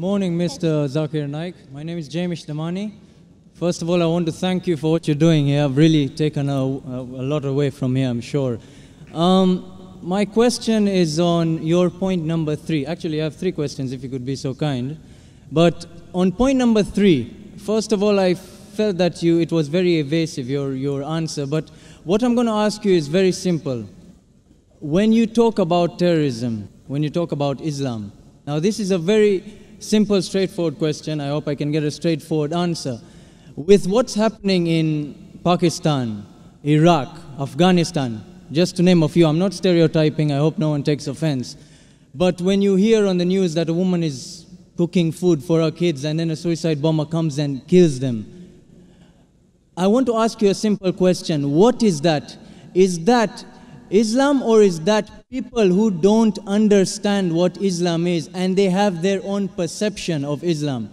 Morning, Mr. Zakir NAIK. My name is Jamish Damani. First of all, I want to thank you for what you're doing here. I've really taken a lot away from here, I'm sure. My question is on your point number 3. Actually, I have 3 questions, if you could be so kind. But on point number 3, first of all, I felt that it was very evasive, your answer. But what I'm going to ask you is very simple. When you talk about terrorism, when you talk about Islam, now this is a very simple, straightforward question. I hope I can get a straightforward answer. With what's happening in Pakistan, Iraq, Afghanistan, just to name a few, I'm not stereotyping, I hope no one takes offense. But when you hear on the news that a woman is cooking food for her kids and then a suicide bomber comes and kills them, I want to ask you a simple question. What is that? Is that Islam, or is that people who don't understand what Islam is and they have their own perception of Islam?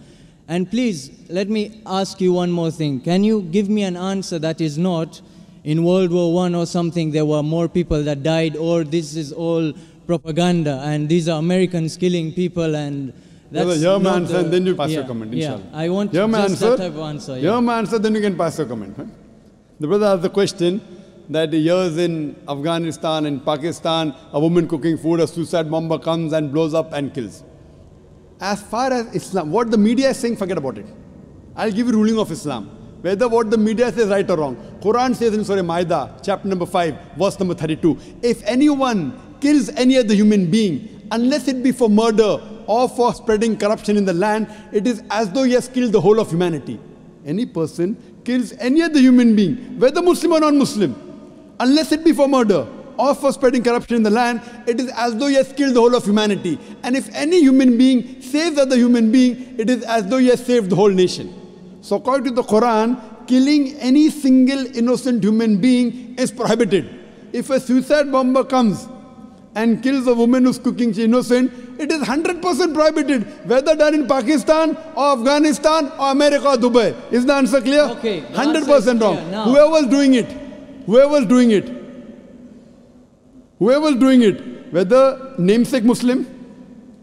And please, let me ask you one more thing. Can you give me an answer that is not, in World War I or something, there were more people that died, or this is all propaganda and these are Americans killing people, and that's hear my answer and then you pass your comment, inshallah. Yeah, I want just that type of answer. Yeah. Hear my answer, then you can pass your comment. Huh? The brother asked the question that years in Afghanistan and Pakistan, a woman cooking food, a suicide bomber comes and blows up and kills. As far as Islam, what the media is saying, forget about it. I'll give you ruling of Islam. Whether what the media says right or wrong. Quran says in Surah Ma'idah, chapter number 5, verse number 32, if anyone kills any other human being, unless it be for murder or for spreading corruption in the land, it is as though he has killed the whole of humanity. Any person kills any other human being, whether Muslim or non-Muslim, unless it be for murder or for spreading corruption in the land, it is as though he has killed the whole of humanity. And if any human being saves other human being, it is as though he has saved the whole nation. So according to the Quran, killing any single innocent human being is prohibited. If a suicide bomber comes and kills a woman who's cooking, she's innocent, it is 100% prohibited, whether done in Pakistan or Afghanistan or America or Dubai. Is the answer clear? Okay. 100% wrong. Whoever's doing it, whether namesake Muslim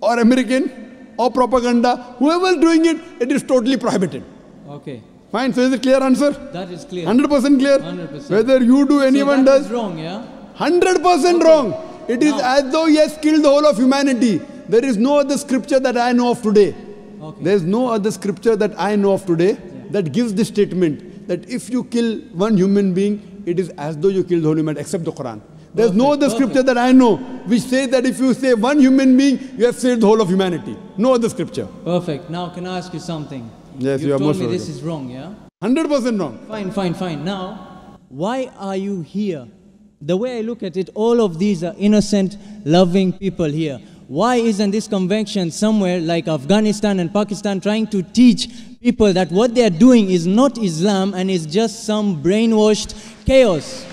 or American or propaganda, whoever's doing it, it is totally prohibited. Okay. Fine, so is it clear answer? That is clear. 100% clear? 100%. Whether you do, anyone so that does. Is wrong, yeah? 100% wrong. It is as though he has killed the whole of humanity. There is no other scripture that I know of today. Okay. There is no other scripture that I know of today that gives this statement that if you kill one human being, it is as though you killed the whole humanity, except the Quran. There is no other scripture that I know which says that if you save one human being, you have saved the whole of humanity. No other scripture. Perfect. Now, can I ask you something? Yes, you You've are told most me welcome. this is wrong, yeah? 100% wrong. Fine. Now, why are you here? The way I look at it, all of these are innocent, loving people here. Why isn't this convention somewhere like Afghanistan and Pakistan trying to teach people that what they are doing is not Islam and is just some brainwashed chaos?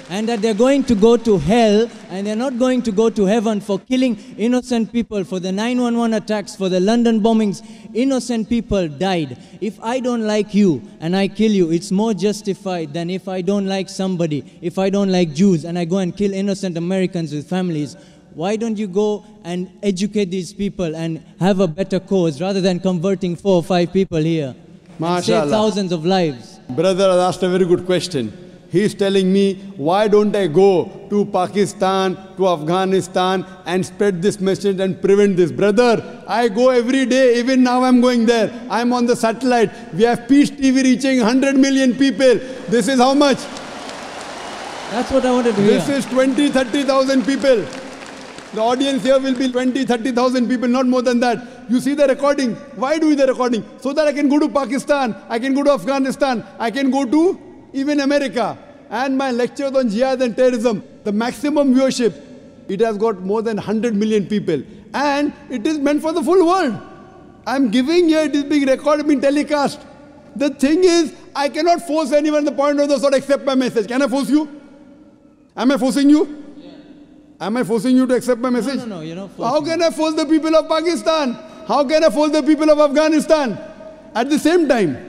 And that they're going to go to hell and they're not going to go to heaven for killing innocent people, for the 9/11 attacks, for the London bombings. Innocent people died. If I don't like you and I kill you, it's more justified than if I don't like somebody, if I don't like Jews and I go and kill innocent Americans with families. Why don't you go and educate these people and have a better cause rather than converting 4 or 5 people here and save thousands of lives? Brother has asked a very good question. He is telling me, why don't I go to Pakistan, to Afghanistan and spread this message and prevent this? Brother, I go every day, even now I'm going there. I'm on the satellite. We have Peace TV reaching 100 million people. This is how much? That's what I wanted to hear. This is 20,000-30,000 people. The audience here will be 20,000-30,000 people, not more than that. You see the recording. Why do the recording? So that I can go to Pakistan, I can go to Afghanistan, I can go to even America. And my lectures on jihad and terrorism, the maximum viewership, it has got more than 100 million people. And it is meant for the full world. I'm giving here, it is being recorded, being telecast. The thing is, I cannot force anyone at the point of the sword accept my message. Can I force you? Am I forcing you? Yeah. Am I forcing you to accept my message? No, you're not forcing. How can I force the people of Pakistan? How can I force the people of Afghanistan? At the same time,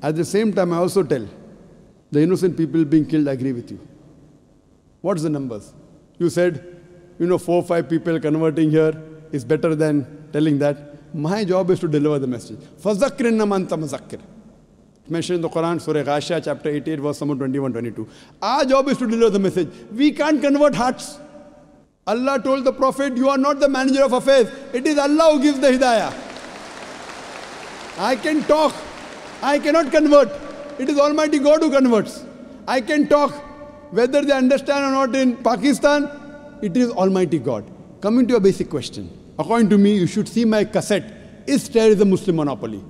I also tell the innocent people being killed, I agree with you. What's the numbers? You said, 4 or 5 people converting here. is better than telling that. My job is to deliver the message. فَذَكِّرْ إِنَّمَا أَنْتَ مُذَكِّرٌ. Mentioned in the Quran, Surah Ghashiyah, chapter 88, verse number 21, 22. Our job is to deliver the message. We can't convert hearts. Allah told the Prophet, you are not the manager of affairs. It is Allah who gives the hidayah. I can talk. I cannot convert. It is Almighty God who converts. I can talk. Whether they understand or not in Pakistan, it is Almighty God. Coming to a basic question. According to me, you should see my cassette. Is terrorism Muslim monopoly?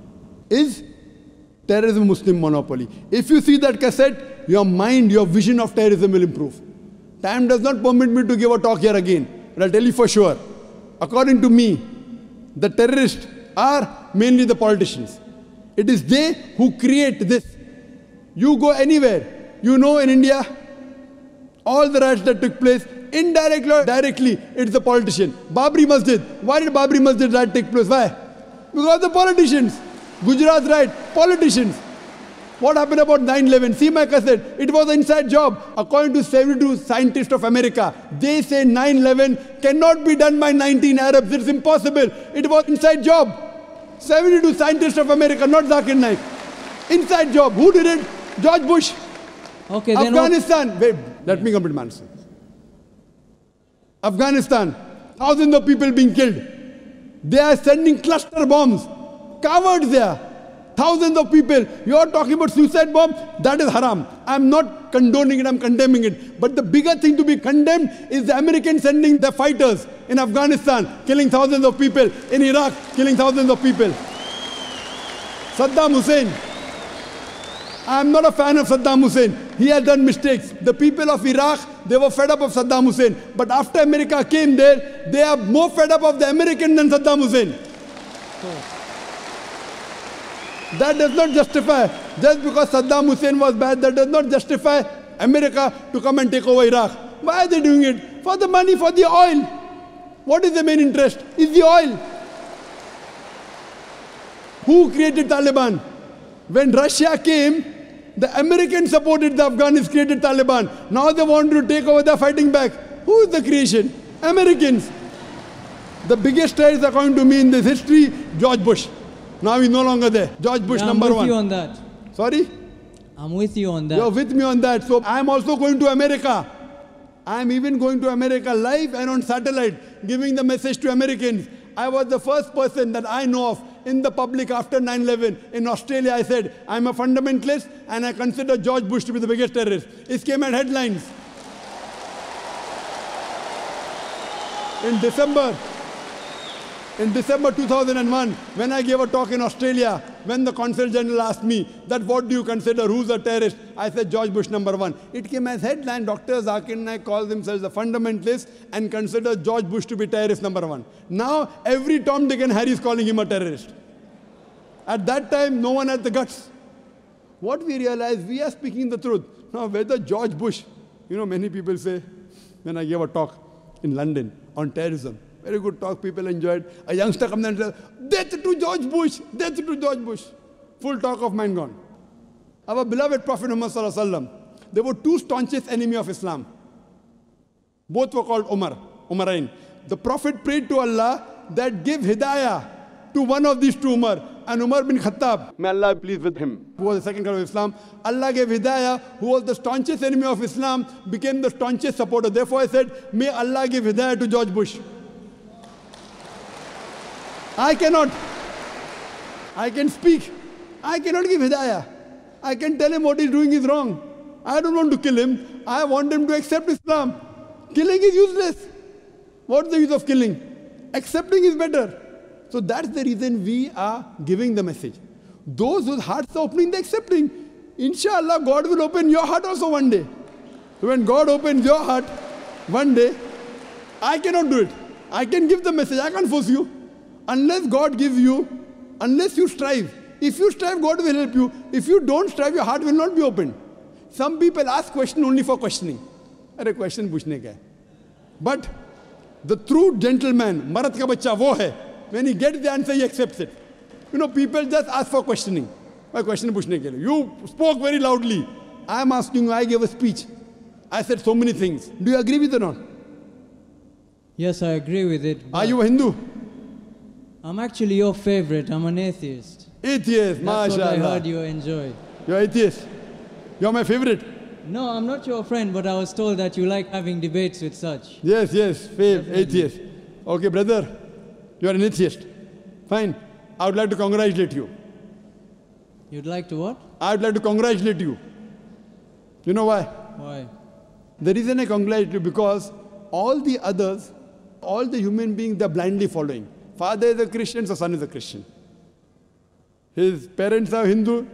Is terrorism Muslim monopoly? If you see that cassette, your mind, your vision of terrorism will improve. Time does not permit me to give a talk here again. But I'll tell you for sure. According to me, the terrorists are mainly the politicians. It is they who create this. You go anywhere. You know in India, all the riots that took place, indirectly or directly, it's the politician. Babri Masjid. Why did Babri Masjid riot take place? Why? Because the politicians. Gujarat riot, politicians. What happened about 9/11? See my cassette. It was an inside job. According to 72 scientists of America, they say 9/11 cannot be done by 19 Arabs. It's impossible. It was inside job. 72 scientists of America, not Zakir Naik. Inside job. Who did it? George Bush. Okay, Afghanistan. Wait, let me complete my answer. Afghanistan. Thousands of people being killed. They are sending cluster bombs. Cowards there. Thousands of people. You are talking about suicide bomb? That is haram. I am not condoning it, I am condemning it. But the bigger thing to be condemned is the Americans sending their fighters in Afghanistan, killing thousands of people. In Iraq, killing thousands of people. Saddam Hussein. I am not a fan of Saddam Hussein. He has done mistakes. The people of Iraq, they were fed up of Saddam Hussein. But after America came there, they are more fed up of the American than Saddam Hussein. That does not justify, just because Saddam Hussein was bad, that does not justify America to come and take over Iraq. Why are they doing it? For the money, for the oil. What is the main interest? Is the oil. Who created Taliban? When Russia came, the Americans supported the Afghans, created Taliban. Now they want to take over, they're fighting back. Who is the creation? Americans. The biggest terrorist, according to me, in this history, George Bush. Now he's no longer there. George Bush, number one. I'm with you on that. Sorry? I'm with you on that. You're with me on that. So I'm also going to America. I'm even going to America live and on satellite, giving the message to Americans. I was the first person that I know of in the public after 9/11. In Australia, I said, I'm a fundamentalist and I consider George Bush to be the biggest terrorist. It came at headlines. In December 2001, when I gave a talk in Australia, when the Consul General asked me that what do you consider, who's a terrorist? I said George Bush number one. It came as headline, Dr. Zakir Naik calls themselves a fundamentalist and considers George Bush to be terrorist number one. Now every Tom, Dick and Harry is calling him a terrorist. At that time, no one had the guts. What we realized, we are speaking the truth. Now whether George Bush, many people say, when I gave a talk in London on terrorism, very good talk, people enjoyed. A youngster comes and says, death to George Bush, death to George Bush. Full talk of mine gone. Our beloved Prophet Muhammad Sallallahu Alaihi Wasallam, there were two staunchest enemies of Islam. Both were called Umarain. The Prophet prayed to Allah that give hidayah to one of these two Umar. And Umar bin Khattab, may Allah be pleased with him, who was the second caliph of Islam. Allah gave hidayah, who was the staunchest enemy of Islam, became the staunchest supporter. Therefore I said, may Allah give hidayah to George Bush. I cannot. I can speak. I cannot give hidayah. I can tell him what he's doing is wrong. I don't want to kill him. I want him to accept Islam. Killing is useless. What's the use of killing? Accepting is better. So that's the reason we are giving the message. Those whose hearts are opening, they're accepting. Inshallah, God will open your heart also one day. When God opens your heart one day, I cannot do it. I can give the message. I can't force you. Unless God gives you, unless you strive. If you strive, God will help you. If you don't strive, your heart will not be opened. Some people ask questions only for questioning. Arey question puchne ka hai. But the true gentleman, marat ka bachcha wo hai. When he gets the answer, he accepts it. People just ask for questioning. Why question puchne ke liye? You spoke very loudly. I am asking you, I gave a speech. I said so many things. Do you agree with it or not? Yes, I agree with it. Are you a Hindu? I'm actually your favorite. I'm an atheist. Atheist, That's what I mashallah. heard you enjoy. You're atheist. You're my favorite. No, I'm not your friend, but I was told that you like having debates with such. Yes, atheist. Okay, brother, you're an atheist. Fine. I would like to congratulate you. You'd like to what? I would like to congratulate you. You know why? Why? The reason I congratulate you because all the others, all the human beings, they're blindly following. Father is a Christian, so son is a Christian. His parents are Hindu,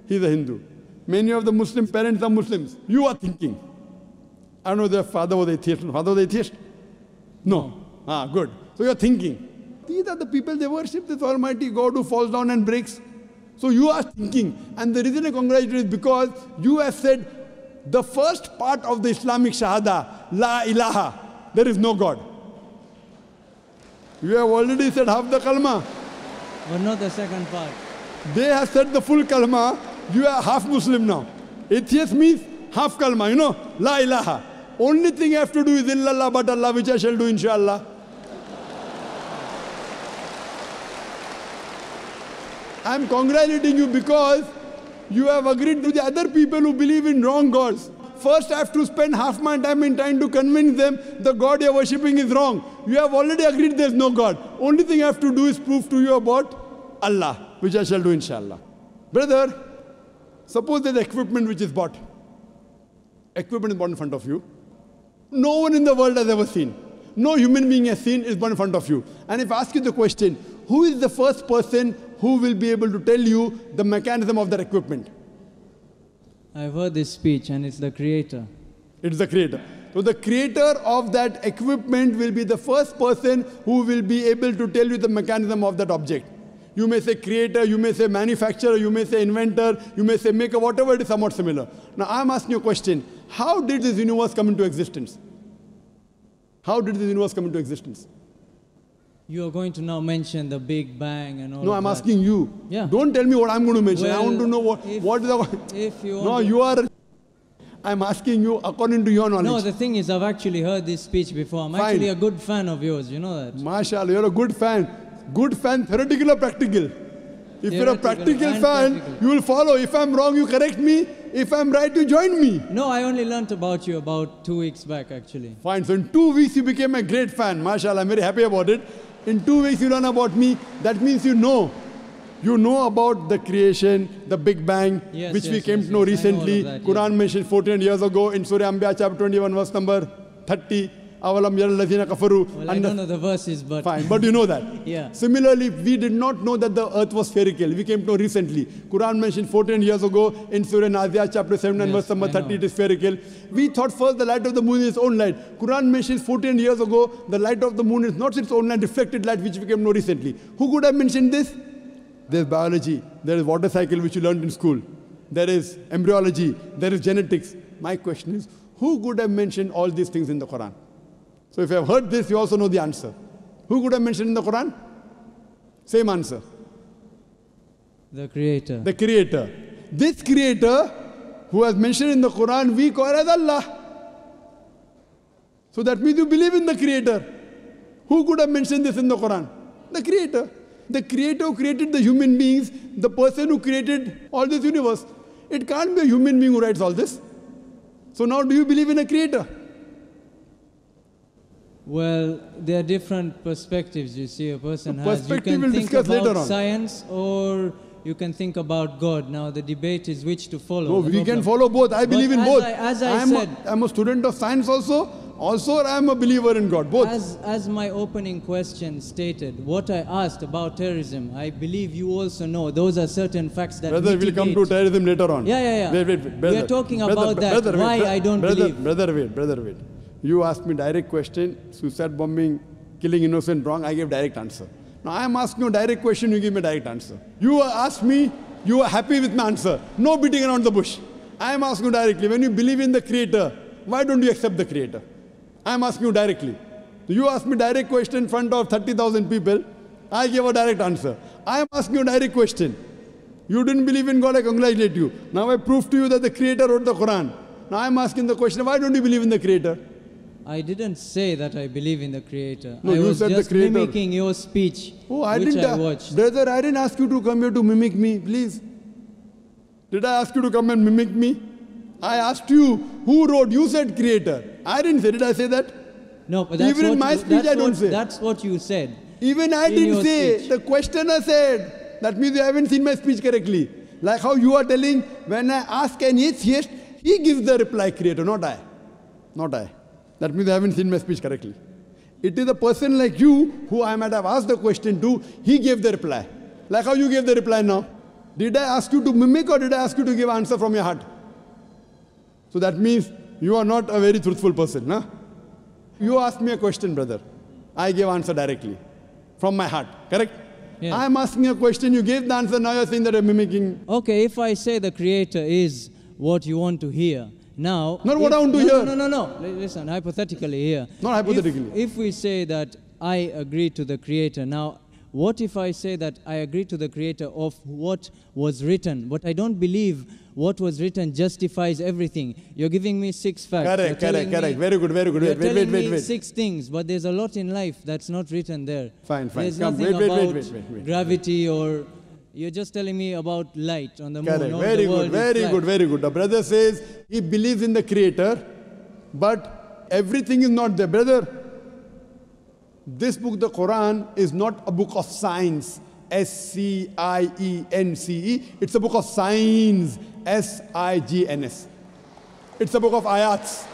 he's a Hindu. Many of the Muslim parents are Muslims. You are thinking. I don't know if their father was atheist. Father was atheist? No. Ah, good. So you're thinking. These are the people, they worship this Almighty God who falls down and breaks. So you are thinking. And the reason I congratulate you is because you have said the first part of the Islamic Shahada, La ilaha, there is no God. You have already said half the kalma. But not the second part. They have said the full kalma. You are half Muslim now. Atheist means half kalma, you know, La ilaha. Only thing I have to do is illallah but Allah, which I shall do inshallah. I am congratulating you because you have agreed to the other people who believe in wrong gods. First I have to spend half my time in trying to convince them the God you are worshipping is wrong. You have already agreed there is no God. Only thing I have to do is prove to you about Allah, which I shall do inshallah. Brother, suppose there is equipment which is bought. Equipment is bought in front of you. No one in the world has ever seen. No human being has seen is bought in front of you. And if I ask you the question, who is the first person who will be able to tell you the mechanism of that equipment? I've heard this speech and it's the creator. It's the creator. So the creator of that equipment will be the first person who will be able to tell you the mechanism of that object. You may say creator, you may say manufacturer, you may say inventor, you may say maker, whatever, it is somewhat similar. Now I'm asking you a question. How did this universe come into existence? How did this universe come into existence? You are going to now mention the Big Bang and all No, of I'm that. asking you. Yeah. Don't tell me what I'm going to mention. I Well, want to know what is the... If you No, want you are... I'm asking you according to your knowledge. No, the thing is, I've actually heard this speech before. I'm Fine. actually a good fan of yours, you know that? MashaAllah, you're a good fan. Good fan, theoretical or practical? If you're a Theoretical practical and fan, practical. you will follow. If I'm wrong, you correct me. If I'm right, you join me. No, I only learnt about you about 2 weeks back, actually. Fine. So in 2 weeks, you became a great fan. MashaAllah, I'm very happy about it. In 2 weeks, you learn about me. That means you know. You know about the creation, the Big Bang, Yes, which we yes, came yes, to know yes. I know all of recently. that, Quran yeah. mentioned 14 years ago in Surah Anbiya, chapter 21, verse number 30. Avalam yaral lazina kafaru. Well, I don't know the verses, but... Fine, but you know that. Yeah. Similarly, we did not know that the earth was spherical. We came to know recently. Quran mentioned 14 years ago in Surah Nazi'at, chapter 7 and Yes, verse number I 30, know. it is spherical. We thought first the light of the moon is its own light. Quran mentions 14 years ago, the light of the moon is not its own light, reflected light, which we came to know recently. Who could have mentioned this? There is biology, there is water cycle, which you learned in school. There is embryology, there is genetics. My question is, who could have mentioned all these things in the Quran? So if you have heard this, you also know the answer. Who could have mentioned in the Quran? Same answer. The creator. The creator. This creator, who has mentioned in the Quran, we call as Allah. So that means you believe in the creator. Who could have mentioned this in the Quran? The creator. The creator who created the human beings, the person who created all this universe. It can't be a human being who writes all this. So now do you believe in a creator? Well, there are different perspectives you see a person has. You Perspective can we'll think discuss later about on. science or you can think about God. Now the debate is which to follow. No, The we can problem. follow both. I believe in as both. as I said, I'm a student of science also I am a believer in God, both. As my opening question stated, what I asked about terrorism, I believe you also know those are certain facts that Brother, we'll come to mitigate. terrorism later on. Yeah. Wait. Brother, We are talking brother, about that, brother, why wait, I don't brother, believe. Brother, wait. You asked me direct question, suicide bombing, killing innocent, wrong. I gave direct answer. Now I am asking you a direct question, you give me a direct answer. You asked me, you are happy with my answer. No beating around the bush. I am asking you directly, when you believe in the creator, why don't you accept the creator? I am asking you directly. You asked me direct question in front of 30,000 people. I gave a direct answer. I am asking you a direct question. You didn't believe in God, I congratulate you. Now I prove to you that the creator wrote the Quran. Now I am asking the question, why don't you believe in the creator? I didn't say that I believe in the Creator. No, I you was said the just Creator. mimicking your speech, Oh, I which didn't. I watched. Brother, I didn't ask you to come here to mimic me, please. Did I ask you to come and mimic me? I asked you, who wrote? You said Creator. I didn't say. Did I say that? No, but that's Even in what my speech, I don't say. That's what you said. Even I in didn't your say. speech. The questioner said. That means you haven't seen my speech correctly. Like how you are telling, when I ask an atheist, he gives the reply, Creator, not I. Not I. That means you haven't seen my speech correctly. It is a person like you, who I might have asked the question to, he gave the reply. Like how you gave the reply now. Did I ask you to mimic or did I ask you to give answer from your heart? So that means you are not a very truthful person. Huh? You asked me a question, brother. I gave answer directly. From my heart. Correct? Yeah. I am asking a question, you gave the answer, now you are saying that I am mimicking. Okay, if I say the Creator is what you want to hear, now... Not what I want to hear. No. Listen, hypothetically here. Not hypothetically. If we say that I agree to the Creator, now what if I say that I agree to the Creator of what was written, but I don't believe what was written justifies everything? You're giving me 6 facts. Correct. Very good. You're telling me Wait. 6 things, but there's a lot in life that's not written there. Fine. There's Come, nothing wait. about gravity or... You're just telling me about light on the moon. Correct. All Very the world is flat. very good. The brother says he believes in the Creator, but everything is not there. Brother, this book, the Quran, is not a book of science. S-C-I-E-N-C-E. It's a book of signs. S-I-G-N-S. It's a book of ayats.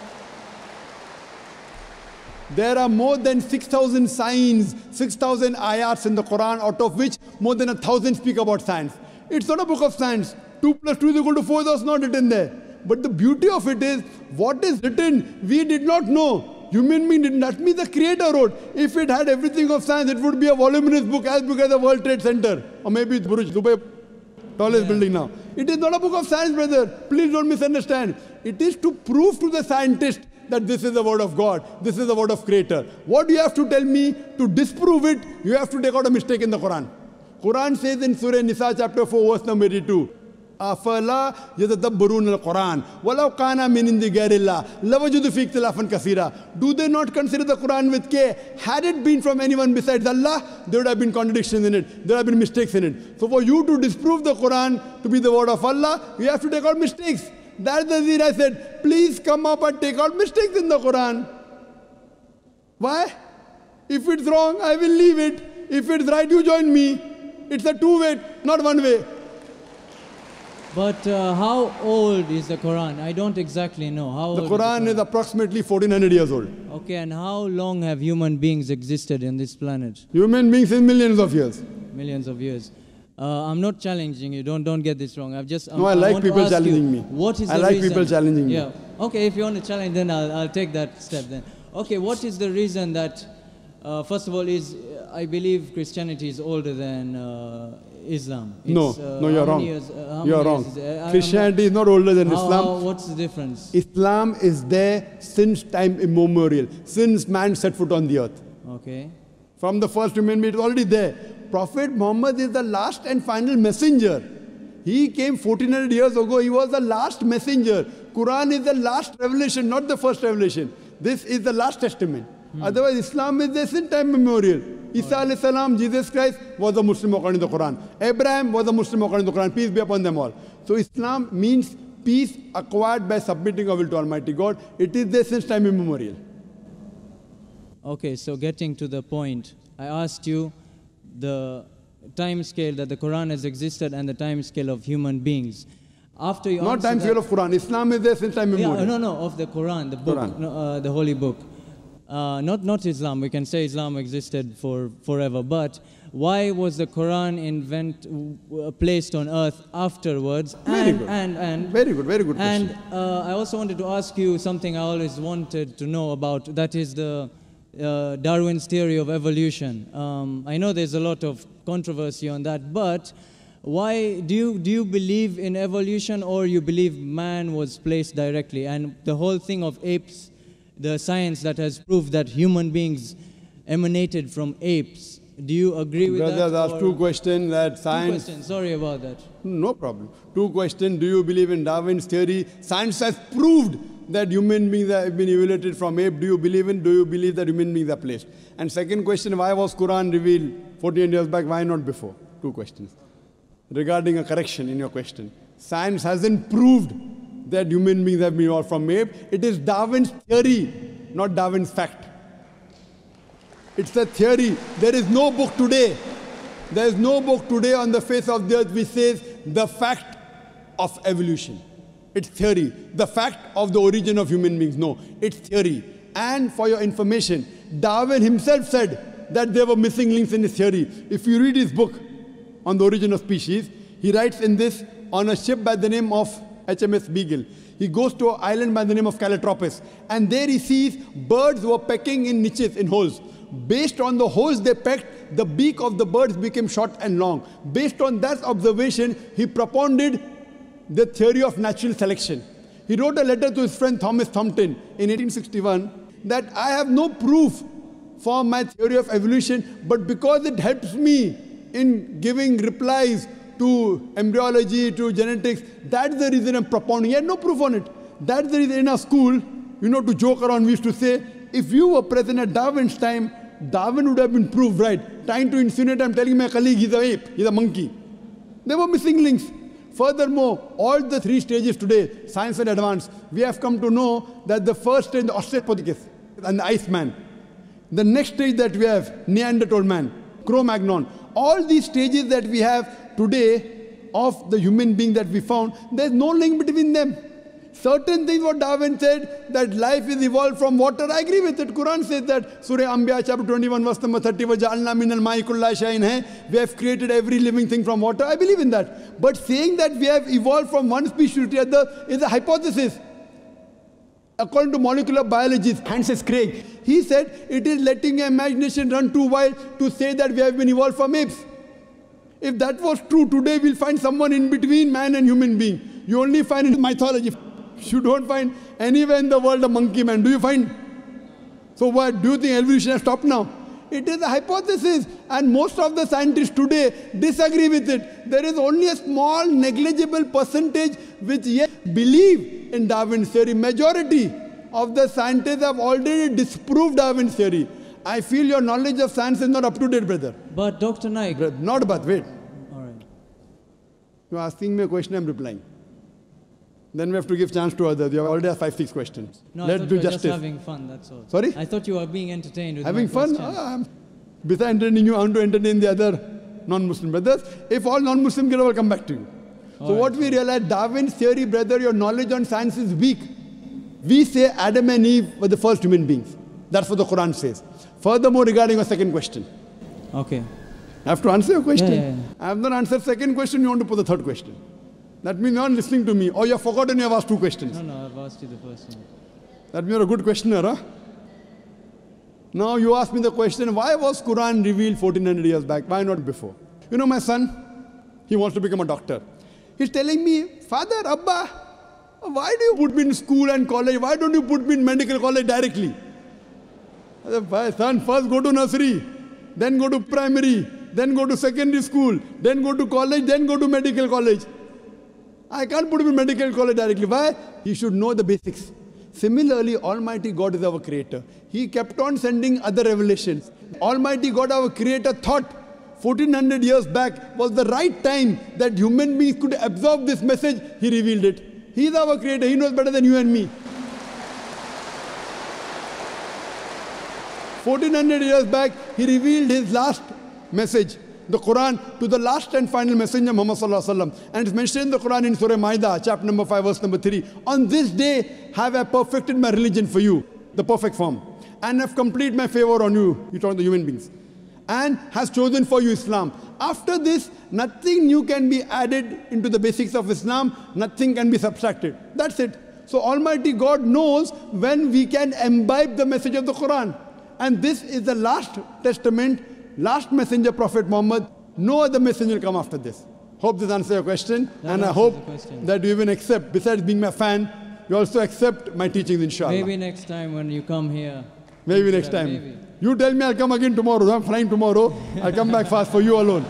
There are more than 6,000 signs, 6,000 ayats in the Quran, out of which more than 1,000 speak about science. It's not a book of science. 2 + 2 = 4, that's not written there. But the beauty of it is, what is written, we did not know. Human being didn't. That means the Creator wrote. If it had everything of science, it would be a voluminous book as big as the World Trade Center. Or maybe it's Burj Dubai, tallest building now. It is not a book of science, brother. Please don't misunderstand. It is to prove to the scientist that this is the word of God, this is the word of Creator. What do you have to tell me to disprove it? You have to take out a mistake in the Quran. Quran says in Surah Nisa chapter 4 verse number 82, أَفَلَا يَتَدَبَّرُونَ الْقُرْآنَ وَلَوْ كَانَ مِنْ عِنْدِ غَيْرِ اللَّهِ لَوَجَدُوا فِيهِ اخْتِلَافًا كَثِيرًا. Do they not consider the Quran with care? Had it been from anyone besides Allah, there would have been contradictions in it, there would have been mistakes in it. So for you to disprove the Quran to be the word of Allah, you have to take out mistakes. That's the reason I said, please come up and take out mistakes in the Quran. Why? If it's wrong, I will leave it. If it's right, you join me. It's a two-way, not one way. But how old is the Quran? I don't exactly know. How old The Quran is approximately 1400 years old. Okay, and how long have human beings existed on this planet? Human beings in millions of years. Millions of years. I'm not challenging you. Don't get this wrong. I like want people to ask challenging you, me. What is I the like reason? people challenging me. Yeah. Okay, if you want to challenge, then I'll take that step then. Okay, what is the reason that, first of all, I believe Christianity is older than Islam. No, you're wrong. You're wrong. Christianity is not older than Islam. What's the difference? Islam is there since time immemorial, since man set foot on the earth. Okay. From the first human being, it's already there. Prophet Muhammad is the last and final messenger. He came 1400 years ago. He was the last messenger. Quran is the last revelation, not the first revelation. This is the last testament. Otherwise, Islam is there since time immemorial. Isa alayhi salam, Jesus Christ, was a Muslim according to the Quran. Abraham was a Muslim according to the Quran. Peace be upon them all. So Islam means peace acquired by submitting our will to Almighty God. It is there since time immemorial. Okay, so getting to the point, I asked you the time scale that the Quran has existed and the time scale of human beings. After you not time scale of Quran. Islam is there since time immemorial. Yeah, no, of the Quran, the book, the holy book. Not Islam. We can say Islam existed forever. But why was the Quran placed on earth afterwards? Very good. Very good question. And I also wanted to ask you something I always wanted to know about. That is the Darwin's theory of evolution. I know there's a lot of controversy on that, but why do you believe in evolution, or you believe man was placed directly? And the whole thing of apes, the science that has proved that human beings emanated from apes. Do you agree with that? Brothers asked 2 questions that science... 2 questions, sorry about that. No problem. 2 questions. Do you believe in Darwin's theory? Science has proved that human beings have been evaluated from ape? Do you believe in? Do you believe that human beings are placed? And second question, why was Quran revealed 14 years back? Why not before? Two questions. Regarding a correction in your question, science hasn't proved that human beings have been evolved from ape. It is Darwin's theory, not Darwin's fact. It's a theory. There is no book today. There is no book today on the face of the earth which says the fact of evolution. It's theory. The fact of the origin of human beings. No, it's theory. And for your information, Darwin himself said that there were missing links in his theory. If you read his book on the origin of species, he writes in this on a ship by the name of HMS Beagle. He goes to an island by the name of Calotropis, and there he sees birds were pecking in niches, in holes. Based on the holes they pecked, the beak of the birds became short and long. Based on that observation, he propounded the theory of natural selection. He wrote a letter to his friend Thomas Thompson in 1861 that I have no proof for my theory of evolution, but because it helps me in giving replies to embryology, to genetics, that's the reason I'm propounding. He had no proof on it. That's the reason in our school, to joke around, we used to say, if you were present at Darwin's time, Darwin would have been proved right. Trying to insinuate, I'm telling my colleague, he's an ape, he's a monkey. There were missing links. Furthermore, all the three stages today, science and advance, we have come to know that the first stage, the Australopithecus and the Iceman. The next stage that we have, Neanderthal man, Cro-Magnon. All these stages that we have today of the human being that we found, there's no link between them. Certain things what Darwin said, that life is evolved from water, I agree with it. Quran says that, Surah Anbiya chapter 21 verse number 30, وَجَعَلْنَا مِنَ الْمَاءِ كُلَّ شَيْءٍ hai. We have created every living thing from water, I believe in that. But saying that we have evolved from one species to the other is a hypothesis. According to molecular biologist Francis Crick, he said it is letting your imagination run too wild to say that we have been evolved from apes. If that was true, today we'll find someone in between man and human being. You only find in mythology. You don't find anywhere in the world a monkey man. Do you find? So what? Do you think evolution has stopped now? It is a hypothesis, and most of the scientists today disagree with it. There is only a small negligible percentage which yet believe in Darwin's theory. Majority of the scientists have already disproved Darwin's theory. I feel your knowledge of science is not up to date, brother. But Dr. Naik... Not but, wait. All right. You're asking me a question, I'm replying. Then we have to give chance to others. You have already asked 5-6 questions. No, Let's do you were justice. Just having fun, that's all. Sorry? I thought you were being entertained with having my fun? Besides entertaining you, I want to entertain the other non-Muslim brothers. If all non-Muslim get, I will come back to you. So what we realize, Darwin's theory, brother, your knowledge on science is weak. We say Adam and Eve were the first human beings. That's what the Quran says. Furthermore, regarding your second question. Okay. I have to answer your question. Yeah. I have not answered second question, you want to put the third question. That means you're not listening to me, or you have forgotten you have asked two questions. No, I've asked you the first one. That means you're a good questioner, huh? Now you ask me the question, why was Quran revealed 1400 years back? Why not before? My son, he wants to become a doctor. He's telling me, Father, Abba, why do you put me in school and college? Why don't you put me in medical college directly? I said, son, first go to nursery, then go to primary, then go to secondary school, then go to college, then go to medical college. I can't put him in medical college directly. Why? He should know the basics. Similarly, Almighty God is our creator. He kept on sending other revelations. Almighty God, our creator, thought 1400 years back was the right time that human beings could absorb this message. He revealed it. He is our creator. He knows better than you and me. 1400 years back, he revealed his last message, the Quran, to the last and final messenger, Muhammad sallallahu alaihi wasallam. And it's mentioned in the Quran in Surah Ma'idah, chapter number 5, verse number 3. On this day have I perfected my religion for you, the perfect form, and have completed my favor on you, you talk the human beings, and has chosen for you Islam. After this, nothing new can be added into the basics of Islam, nothing can be subtracted. That's it. So Almighty God knows when we can imbibe the message of the Quran. And this is the last testament, last messenger, Prophet Muhammad. No other messenger will come after this. Hope this answers your question. And I hope that you even accept, besides being my fan, you also accept my teachings, inshallah. Maybe next time when you come here. Maybe next time. Maybe. You tell me I'll come again tomorrow. I'm flying tomorrow. I'll come back fast for you alone.